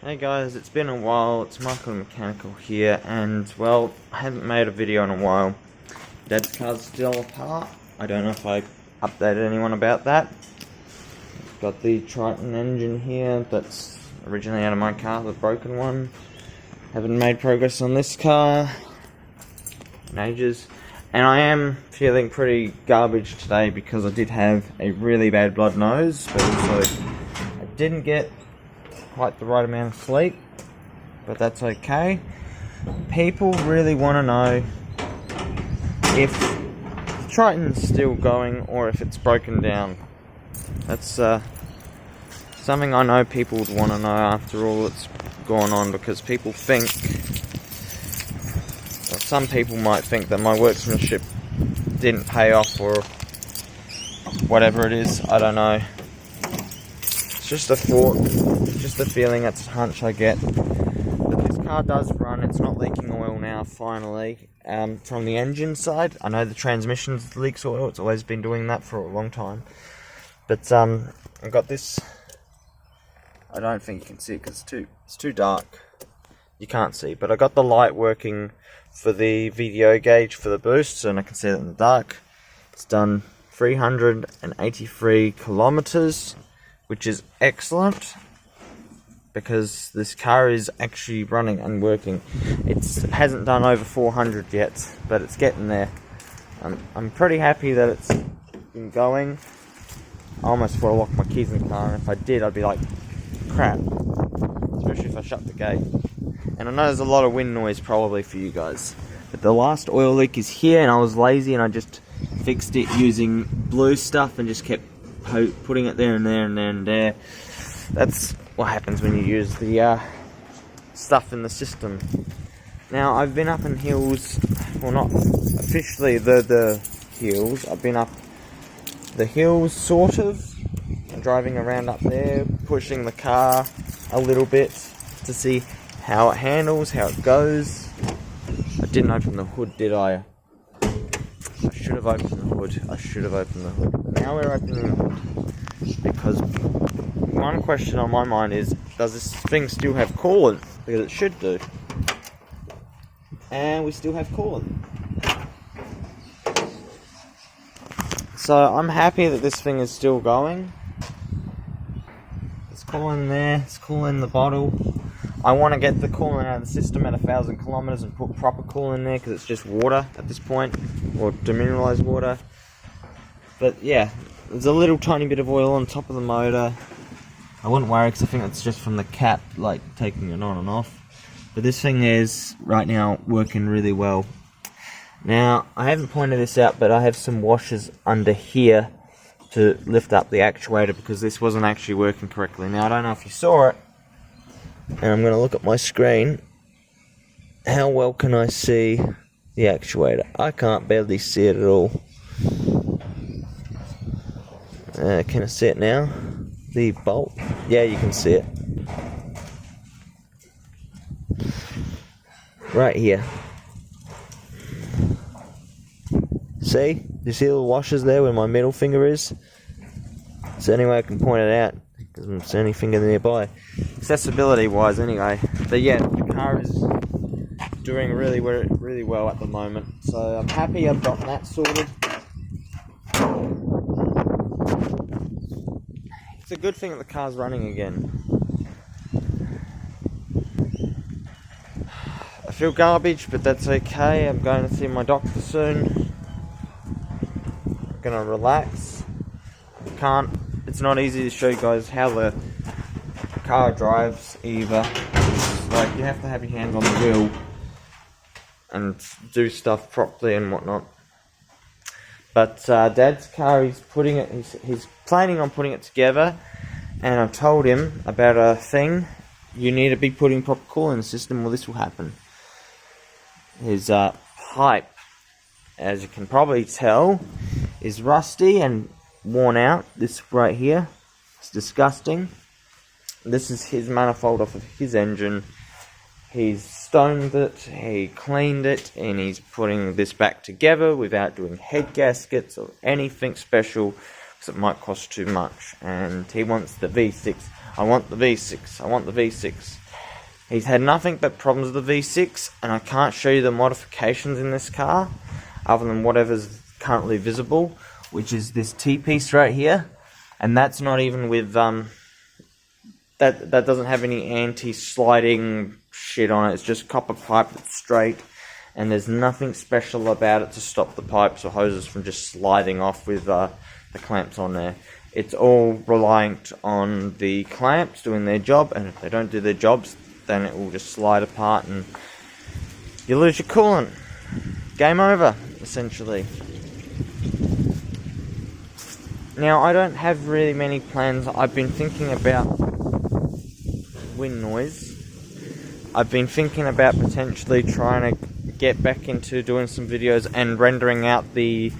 Hey guys, it's been a while. It's Michael Mechanical here, and well, I haven't made a video in a while. Dad's car's still apart. I don't know if I updated anyone about that. Got the Triton engine here that's originally out of my car, the broken one. Haven't made progress on this car in ages. And I am feeling pretty garbage today because I did have a really bad blood nose, but also I didn't get quite the right amount of sleep, but that's okay. People really want to know if the Triton's still going or if it's broken down. That's something I know people would want to know after all that's gone on, because people think, well, some people might think that my workmanship didn't pay off or whatever it is. I don't know. It's just a thought, just a feeling, it's a hunch I get. But this car does run, it's not leaking oil now, finally. From the engine side, I know the transmission leaks oil, it's always been doing that for a long time. But I've got this, I don't think you can see it because it's too dark. You can't see, but I got the light working for the VDO gauge for the boost, and I can see it in the dark. It's done 383 kilometers. Which is excellent, because this car is actually running and working. It hasn't done over 400 yet, but it's getting there. I'm pretty happy that it's been going. I almost thought I locked my keys in the car, and if I did, I'd be like, crap. Especially if I shut the gate. And I know there's a lot of wind noise probably for you guys. But the last oil leak is here, and I was lazy, and I just fixed it using blue stuff and just kept putting it there and there and there and there. That's what happens when you use the stuff in the system. Now, I've been up in hills, well, not officially the hills. I've been up the hills, sort of, driving around up there, pushing the car a little bit to see how it handles, how it goes. I didn't open the hood, did I? I should have opened the hood. Now we're opening the hood, because one question on my mind is, does this thing still have coolant? Because it should do. And we still have coolant. So I'm happy that this thing is still going. It's coolant in there, it's coolant in the bottle. I want to get the coolant out of the system at 1,000 kilometers and put proper coolant in there, because it's just water at this point, or demineralized water. But yeah, there's a little tiny bit of oil on top of the motor. I wouldn't worry, because I think it's just from the cap, like taking it on and off. But this thing is right now working really well. Now, I haven't pointed this out, but I have some washers under here to lift up the actuator, because this wasn't actually working correctly. Now, I don't know if you saw it, and I'm going to look at my screen. How well can I see the actuator? I can't barely see it at all. Can I see it now? The bolt? Yeah, you can see it. Right here. See? You see the washers there where my middle finger is? Is there any way I can point it out? Because I'm the only finger nearby. Accessibility wise anyway. But yeah, the car is doing really well at the moment. So I'm happy I've got that sorted. It's a good thing that the car's running again. I feel garbage, but that's okay. I'm going to see my doctor soon. I'm going to relax. It's not easy to show you guys how the car drives either. It's like, you have to have your hands on the wheel and do stuff properly and whatnot. But Dad's car, he's planning on putting it together, and I've told him about a thing. You need to be putting proper coolant in the system, or this will happen. His pipe, as you can probably tell, is rusty and worn out. This right here, it's disgusting. This is his manifold off of his engine. He's stoned it, he cleaned it, and he's putting this back together without doing head gaskets or anything special. because it might cost too much. And he wants the V6. I want the V6. I want the V6. He's had nothing but problems with the V6, and I can't show you the modifications in this car, other than whatever's currently visible, which is this T-piece right here. And that's not even with, that doesn't have any anti-sliding shit on it. It's just copper pipe that's straight, and there's nothing special about it to stop the pipes or hoses from just sliding off with the clamps on there. It's all reliant on the clamps doing their job, and if they don't do their jobs, then it will just slide apart and you lose your coolant. Game over, essentially. Now, I don't have really many plans. I've been thinking about wind noise. I've been thinking about potentially trying to get back into doing some videos and rendering out the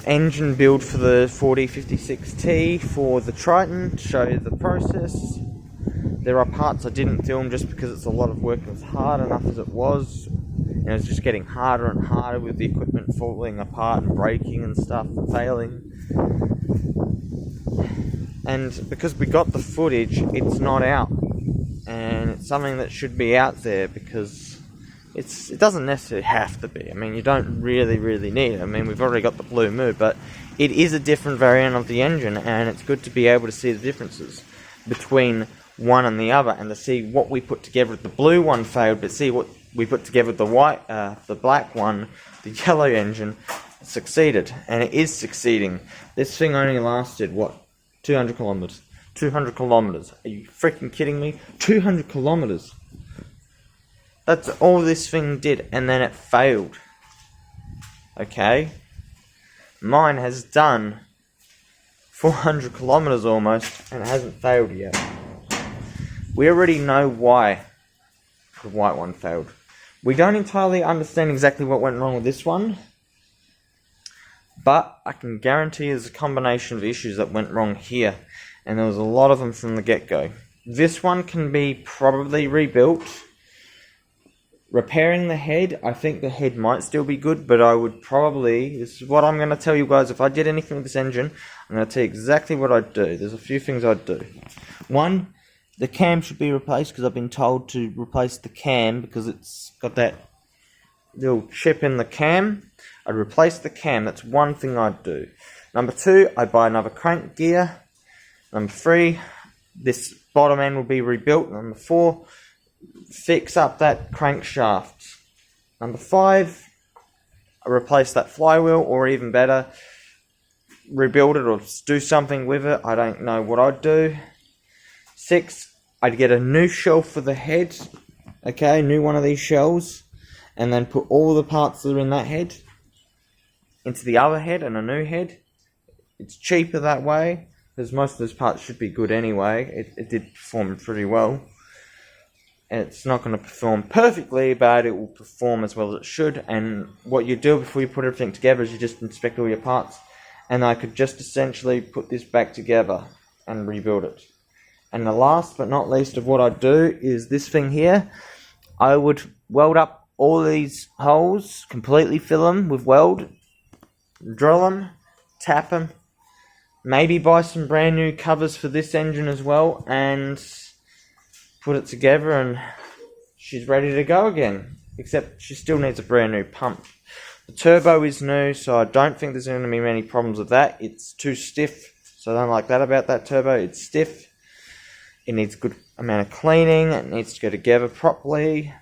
engine build for the 4056T for the Triton, to show you the process. There are parts I didn't film just because it's a lot of work and it's hard enough as it was. And it's just getting harder and harder with the equipment falling apart and breaking and stuff and failing. And because we got the footage, it's not out. And it's something that should be out there because it doesn't necessarily have to be. I mean, you don't really need it. I mean, we've already got the Blue Moo, but it is a different variant of the engine, and it's good to be able to see the differences between one and the other, and to see what we put together with the blue one failed, but see what we put together with the white, the black one, the yellow engine, succeeded, and it is succeeding. This thing only lasted, what, 200 kilometers? 200 kilometers. Are you freaking kidding me? 200 kilometers. That's all this thing did, and then it failed. Okay? Mine has done 400 kilometers almost, and it hasn't failed yet. We already know why the white one failed. We don't entirely understand exactly what went wrong with this one, but I can guarantee there's a combination of issues that went wrong here, and there was a lot of them from the get-go. This one can be probably rebuilt. Repairing the head, I think the head might still be good, but I would probably, this is what I'm going to tell you guys, if I did anything with this engine, I'm going to tell you exactly what I'd do. There's a few things I'd do. One, the cam should be replaced, because I've been told to replace the cam because it's got that little chip in the cam. I'd replace the cam. That's one thing I'd do. Number two, I'd buy another crank gear. Number three, this bottom end will be rebuilt. Number four, fix up that crankshaft. Number five, I replace that flywheel, or even better, rebuild it or do something with it. I don't know what I'd do. 6, I'd get a new shell for the head, okay, new one of these shells, and then put all the parts that are in that head into the other head and a new head. It's cheaper that way, because most of those parts should be good anyway. It did perform pretty well. And it's not going to perform perfectly, but it will perform as well as it should. And what you do before you put everything together is you just inspect all your parts. And I could just essentially put this back together and rebuild it. And the last but not least of what I'd do is this thing here. I would weld up all these holes, completely fill them with weld, drill them, tap them, maybe buy some brand new covers for this engine as well, and put it together, and she's ready to go again. Except she still needs a brand new pump. The turbo is new, so I don't think there's going to be many problems with that. It's too stiff, so I don't like that about that turbo. It's stiff. It needs a good amount of cleaning. It needs to go together properly.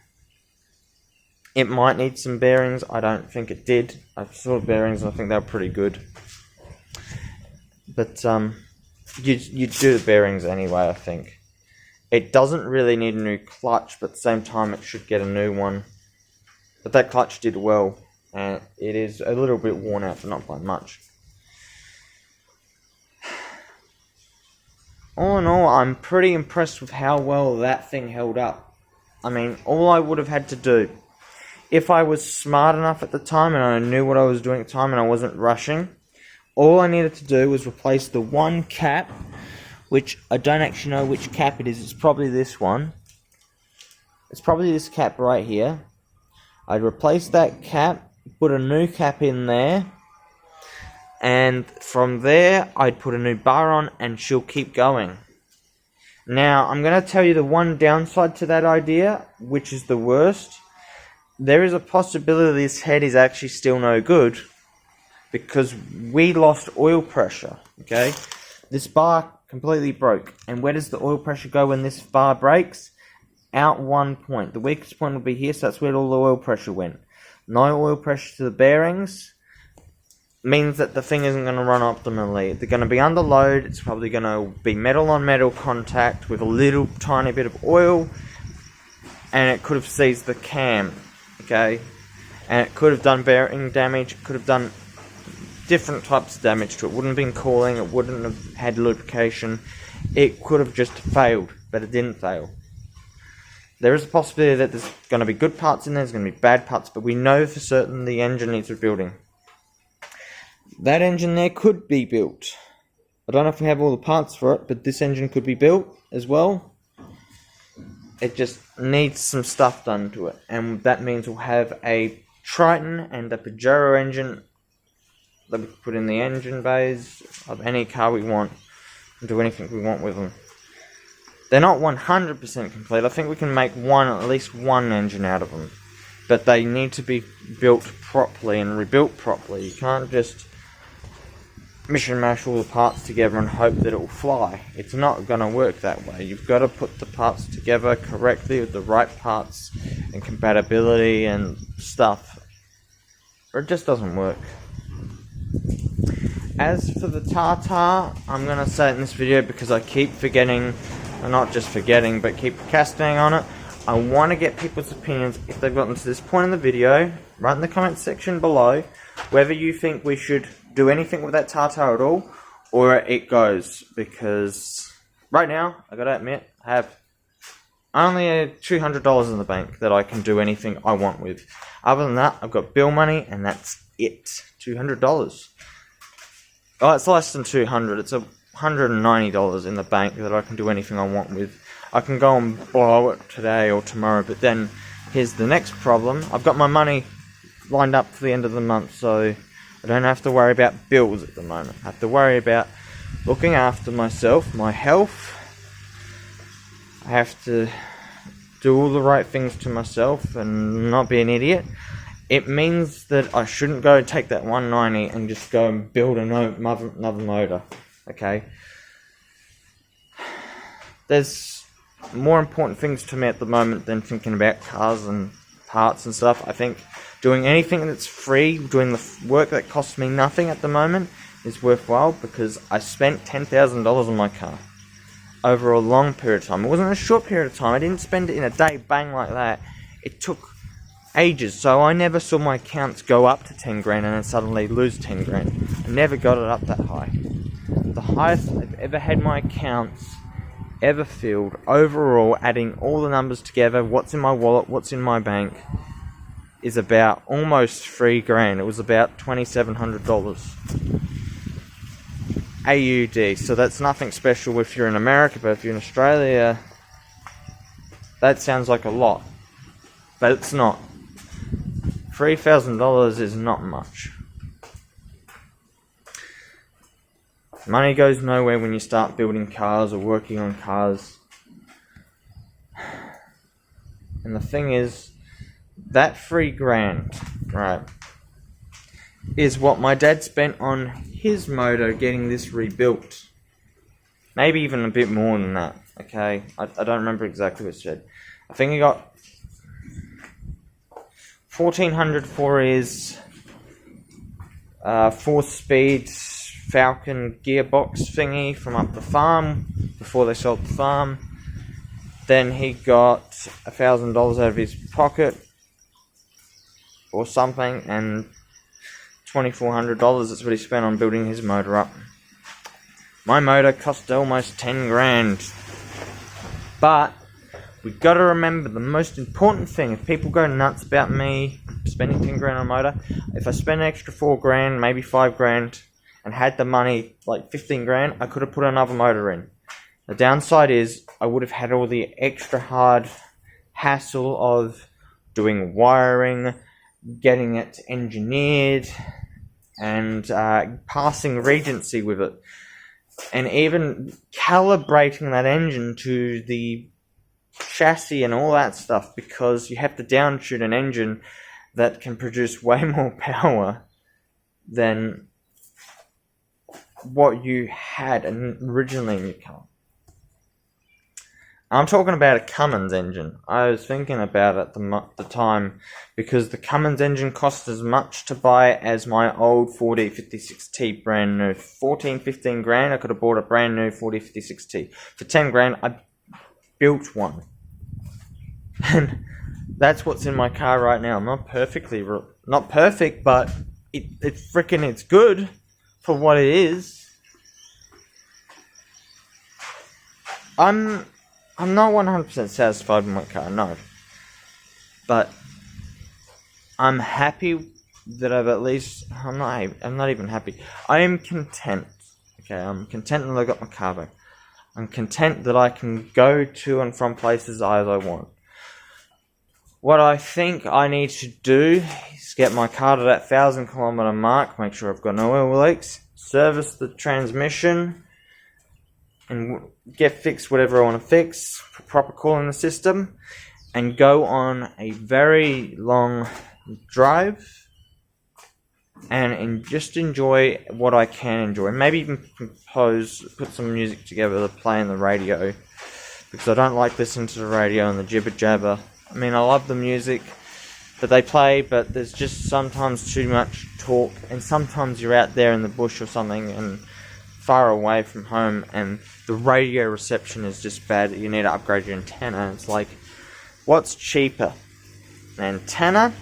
It might need some bearings. I don't think it did. I saw bearings and I think they were pretty good. But you do the bearings anyway, I think. It doesn't really need a new clutch, but at the same time it should get a new one. But that clutch did well, and it is a little bit worn out, but not by much. All in all, I'm pretty impressed with how well that thing held up. I mean, all I would have had to do, if I was smart enough at the time and I knew what I was doing at the time and I wasn't rushing, all I needed to do was replace the one cap, which I don't actually know which cap it is. It's probably this one. It's probably this cap right here. I'd replace that cap, put a new cap in there, And from there, I'd put a new bar on and she'll keep going. Now, I'm going to tell you the one downside to that idea, which is the worst. There is a possibility this head is actually still no good because we lost oil pressure, okay? This bar completely broke. And where does the oil pressure go when this bar breaks? Out one point. The weakest point will be here, so that's where all the oil pressure went. No oil pressure to the bearings means that the thing isn't going to run optimally. They're going to be under load. It's probably going to be metal on metal contact with a little tiny bit of oil, and it could have seized the cam, okay? And it could have done bearing damage. It could have done different types of damage to it. It wouldn't have been cooling. It wouldn't have had lubrication. It could have just failed, but it didn't fail. There is a possibility that there's going to be good parts in there, there's going to be bad parts, but we know for certain the engine needs rebuilding. That engine there could be built. I don't know if we have all the parts for it, but this engine could be built as well. It just needs some stuff done to it, and that means we'll have a Triton and a Pajero engine that we can put in the engine bays of any car we want and do anything we want with them. They're not 100% complete. I think we can make at least one engine out of them. But they need to be built properly and rebuilt properly. You can't just mission mash all the parts together and hope that it will fly. It's not going to work that way. You've got to put the parts together correctly with the right parts and compatibility and stuff, or it just doesn't work. As for the Tartar, I'm going to say it in this video because I keep forgetting, or not just forgetting, but keep procrastinating on it. I want to get people's opinions if they've gotten to this point in the video. Write in the comment section below whether you think we should do anything with that Tartar at all, or it goes. Because right now, I gotta admit, I have only $200 in the bank that I can do anything I want with. Other than that, I've got bill money, and that's it. $200. Oh, it's less than 200. It's $190 in the bank that I can do anything I want with. I can go and blow it today or tomorrow, but then here's the next problem. I've got my money lined up for the end of the month, so I don't have to worry about bills at the moment. I have to worry about looking after myself, my health. I have to do all the right things to myself and not be an idiot. It means that I shouldn't go take that 190 and just go and build another motor, okay? There's more important things to me at the moment than thinking about cars and parts and stuff. I think doing anything that's free, doing the work that costs me nothing at the moment is worthwhile, because I spent $10,000 on my car over a long period of time. It wasn't a short period of time. I didn't spend it in a day, bang, like that. It took ages, so I never saw my accounts go up to 10 grand and then suddenly lose 10 grand. I never got it up that high. The highest I've ever had my accounts ever filled overall, adding all the numbers together, what's in my wallet, what's in my bank, is about almost 3 grand. It was about $2,700 AUD. So that's nothing special if you're in America, but if you're in Australia, that sounds like a lot, but it's not. $3,000 is not much. Money goes nowhere when you start building cars or working on cars. And the thing is, that 3 grand, right, is what my dad spent on his motor getting this rebuilt. Maybe even a bit more than that, okay? I don't remember exactly what it said. I think he got $1,400 for his 4-speed Falcon gearbox thingy from up the farm before they sold the farm. Then he got $1,000 out of his pocket or something, and $2,400 is what he spent on building his motor up. My motor cost almost 10 grand. But we've got to remember the most important thing. If people go nuts about me spending 10 grand on a motor, if I spend an extra 4 grand, maybe 5 grand, and had the money, like 15 grand, I could have put another motor in. The downside is I would have had all the extra hard hassle of doing wiring, getting it engineered, and passing regency with it, and even calibrating that engine to the chassis and all that stuff, because you have to downshoot an engine that can produce way more power than what you had originally in your car. I'm talking about a Cummins engine. I was thinking about it at the time, because the Cummins engine cost as much to buy as my old 4056T brand new. 15 grand, I could have bought a brand new 4056T. For 10 grand, I built one. And that's what's in my car right now. I'm not perfect, but it's good for what it is. I'm not 100% satisfied with my car, no. But I'm happy that I've at least... I'm not even happy. I am content. Okay, I'm content that I got my car back. I'm content that I can go to and from places as I want. What I think I need to do is get my car to that 1,000 kilometer mark, make sure I've got no oil leaks, service the transmission, and get fixed whatever I want to fix, proper cooling the system, and go on a very long drive and just enjoy what I can enjoy. Maybe even put some music together to play on the radio, because I don't like listening to the radio and the jibber jabber. I mean, I love the music that they play, but there's just sometimes too much talk, and sometimes you're out there in the bush or something and far away from home, and the radio reception is just bad. You need to upgrade your antenna. It's like, what's cheaper, an antenna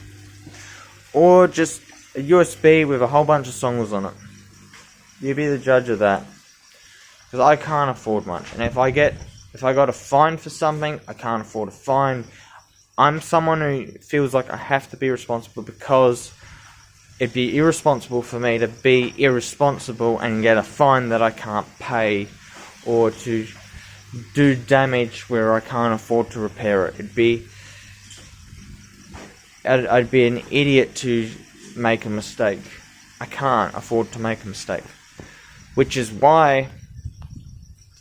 or just a USB with a whole bunch of songs on it? You be the judge of that, because I can't afford much. And if I got a fine for something, I can't afford a fine. I'm someone who feels like I have to be responsible, because it'd be irresponsible for me to be irresponsible and get a fine that I can't pay, or to do damage where I can't afford to repair it. I'd be an idiot to make a mistake. I can't afford to make a mistake. Which is why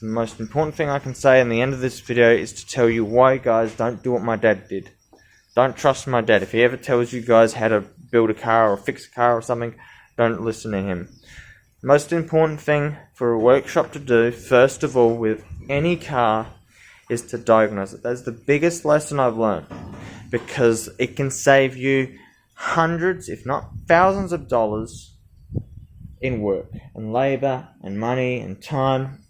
the most important thing I can say in the end of this video is to tell you why, guys, don't do what my dad did. Don't trust my dad. If he ever tells you guys how to build a car or fix a car or something, don't listen to him. Most important thing for a workshop to do, first of all, with any car, is to diagnose it. That's the biggest lesson I've learned, because it can save you hundreds, if not thousands of dollars in work and labor and money and time,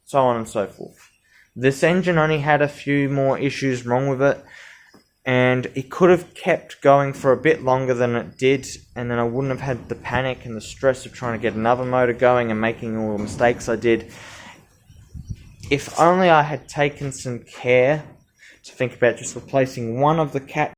so on and so forth. This engine only had a few more issues wrong with it, and it could have kept going for a bit longer than it did, and then I wouldn't have had the panic and the stress of trying to get another motor going and making all the mistakes I did. If only I had taken some care to think about just replacing one of the cat